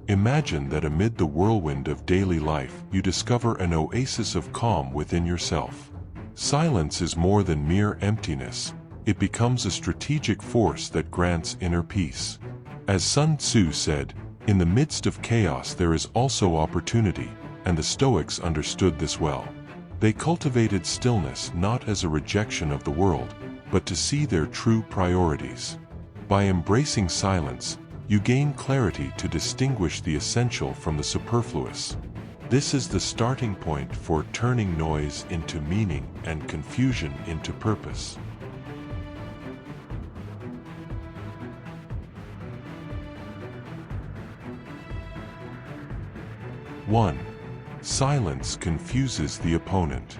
Imagine that amid the whirlwind of daily life, you discover an oasis of calm within yourself. Silence is more than mere emptiness. It becomes a strategic force that grants inner peace. As Sun Tzu said, "In the midst of chaos there is also opportunity," and the Stoics understood this well. They cultivated stillness not as a rejection of the world, but to see their true priorities. By embracing silence, you gain clarity to distinguish the essential from the superfluous. This is the starting point for turning noise into meaning and confusion into purpose. One, silence confuses the opponent.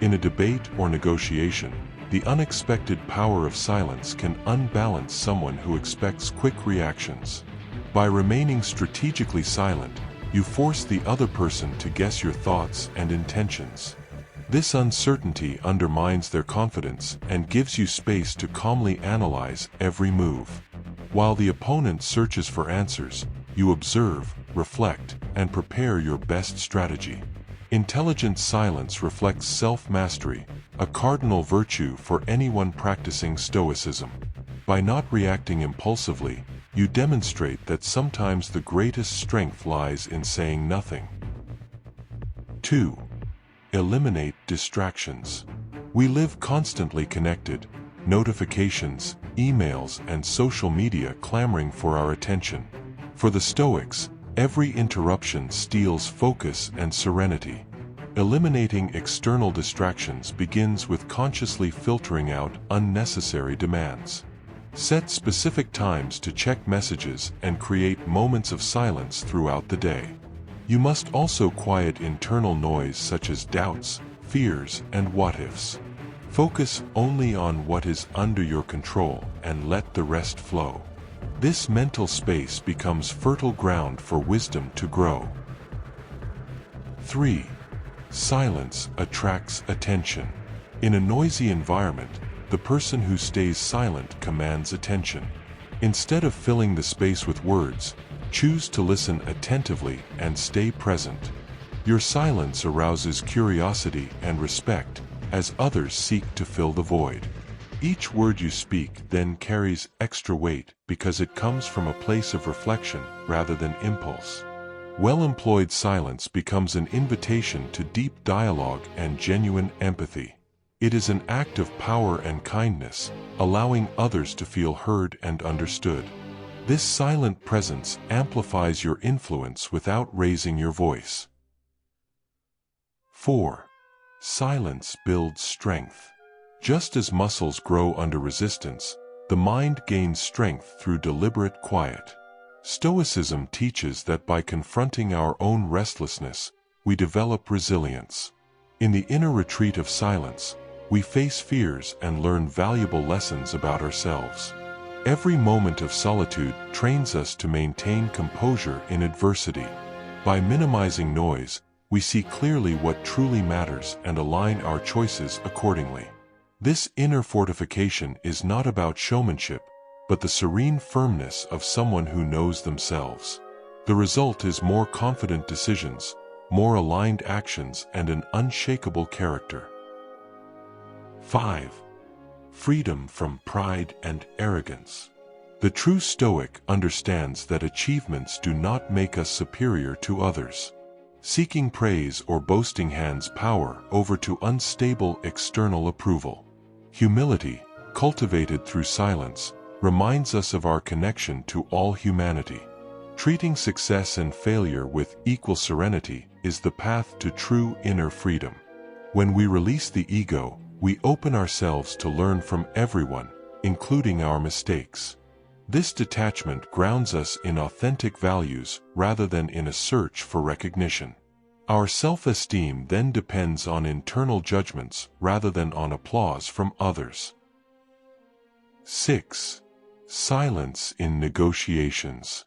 In a debate or negotiation, the unexpected power of silence can unbalance someone who expects quick reactions. By remaining strategically silent, you force the other person to guess your thoughts and intentions. This uncertainty undermines their confidence and gives you space to calmly analyze every move. While the opponent searches for answers, you observe, reflect, and prepare your best strategy. Intelligent silence reflects self-mastery, a cardinal virtue for anyone practicing Stoicism. By not reacting impulsively, you demonstrate that sometimes the greatest strength lies in saying nothing. 2. Eliminate distractions. We live constantly connected, notifications, emails, and social media clamoring for our attention. For the Stoics, every interruption steals focus and serenity. Eliminating external distractions begins with consciously filtering out unnecessary demands. Set specific times to check messages and create moments of silence throughout the day. You must also quiet internal noise such as doubts, fears, and what-ifs. Focus only on what is under your control and let the rest flow. This mental space becomes fertile ground for wisdom to grow. 3. Silence attracts attention. In a noisy environment, the person who stays silent commands attention. Instead of filling the space with words, choose to listen attentively and stay present. Your silence arouses curiosity and respect as others seek to fill the void. Each word you speak then carries extra weight because it comes from a place of reflection rather than impulse. Well-employed silence becomes an invitation to deep dialogue and genuine empathy. It is an act of power and kindness, allowing others to feel heard and understood. This silent presence amplifies your influence without raising your voice. 4. Silence builds strength. Just as muscles grow under resistance, the mind gains strength through deliberate quiet. Stoicism teaches that by confronting our own restlessness, we develop resilience. In the inner retreat of silence, we face fears and learn valuable lessons about ourselves. Every moment of solitude trains us to maintain composure in adversity. By minimizing noise, we see clearly what truly matters and align our choices accordingly. This inner fortification is not about showmanship, but the serene firmness of someone who knows themselves. The result is more confident decisions, more aligned actions, and an unshakable character. 5. Freedom from pride and arrogance. The true Stoic understands that achievements do not make us superior to others. Seeking praise or boasting hands power over to unstable external approval. Humility, cultivated through silence, reminds us of our connection to all humanity. Treating success and failure with equal serenity is the path to true inner freedom. When we release the ego, we open ourselves to learn from everyone, including our mistakes. This detachment grounds us in authentic values rather than in a search for recognition. Our self-esteem then depends on internal judgments rather than on applause from others. 6. Silence in negotiations.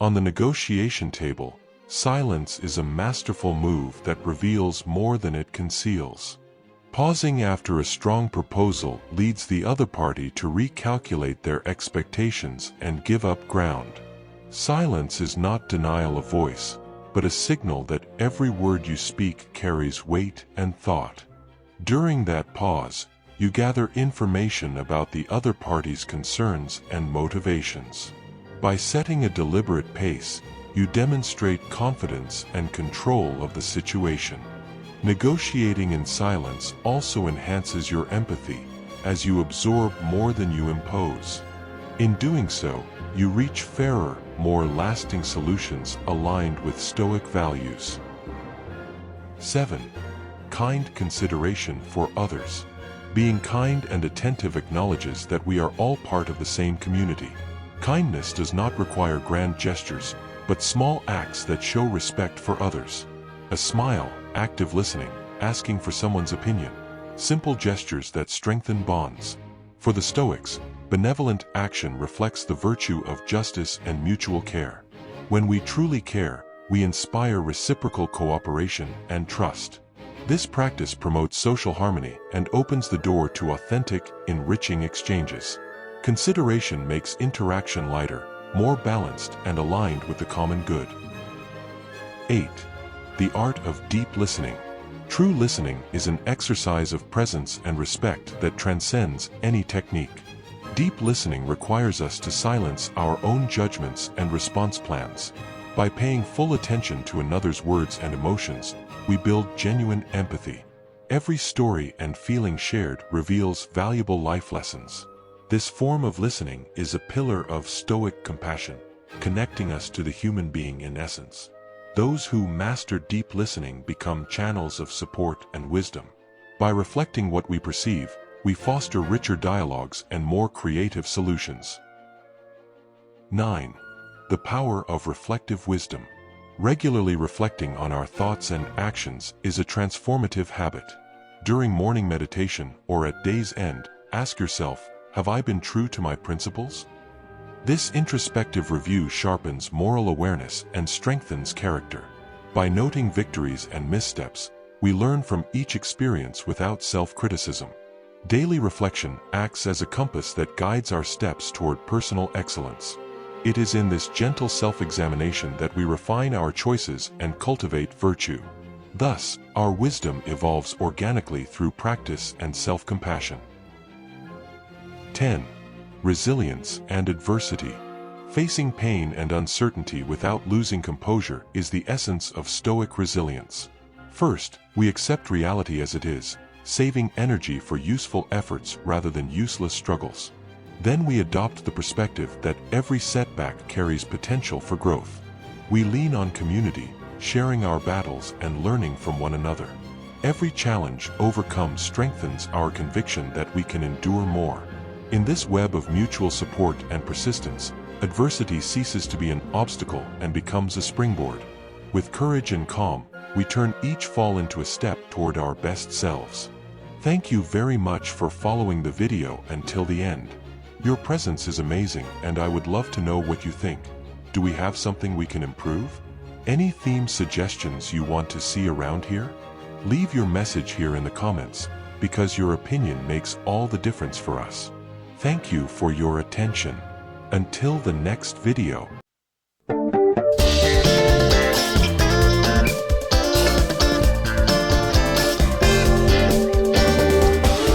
On the negotiation table, silence is a masterful move that reveals more than it conceals. Pausing after a strong proposal leads the other party to recalculate their expectations and give up ground. Silence is not denial of voice, but a signal that every word you speak carries weight and thought. During that pause, you gather information about the other party's concerns and motivations. By setting a deliberate pace, you demonstrate confidence and control of the situation. Negotiating in silence also enhances your empathy, as you absorb more than you impose. In doing so, you reach fairer, more lasting solutions aligned with Stoic values. 7. Kind consideration for others. Being kind and attentive acknowledges that we are all part of the same community. Kindness does not require grand gestures, but small acts that show respect for others. A smile, active listening, asking for someone's opinion. Simple gestures that strengthen bonds. For the Stoics, benevolent action reflects the virtue of justice and mutual care. When we truly care, we inspire reciprocal cooperation and trust. This practice promotes social harmony and opens the door to authentic, enriching exchanges. Consideration makes interaction lighter, more balanced, and aligned with the common good. 8. The art of deep listening. True listening is an exercise of presence and respect that transcends any technique. Deep listening requires us to silence our own judgments and response plans. By paying full attention to another's words and emotions, we build genuine empathy. Every story and feeling shared reveals valuable life lessons. This form of listening is a pillar of Stoic compassion, connecting us to the human being in essence. Those who master deep listening become channels of support and wisdom. By reflecting what we perceive, we foster richer dialogues and more creative solutions. 9. The power of reflective wisdom. Regularly reflecting on our thoughts and actions is a transformative habit. During morning meditation or at day's end, ask yourself, have I been true to my principles? This introspective review sharpens moral awareness and strengthens character. By noting victories and missteps, we learn from each experience without self-criticism. Daily reflection acts as a compass that guides our steps toward personal excellence. It is in this gentle self-examination that we refine our choices and cultivate virtue. Thus, our wisdom evolves organically through practice and self-compassion. 10. Resilience and adversity. Facing pain and uncertainty without losing composure is the essence of Stoic resilience. First, we accept reality as it is, saving energy for useful efforts rather than useless struggles. Then we adopt the perspective that every setback carries potential for growth. We lean on community, sharing our battles and learning from one another. Every challenge overcome strengthens our conviction that we can endure more. In this web of mutual support and persistence, adversity ceases to be an obstacle and becomes a springboard. With courage and calm, we turn each fall into a step toward our best selves. Thank you very much for following the video until the end. Your presence is amazing and I would love to know what you think. Do we have something we can improve? Any theme suggestions you want to see around here? Leave your message here in the comments, because your opinion makes all the difference for us. Thank you for your attention. Until the next video.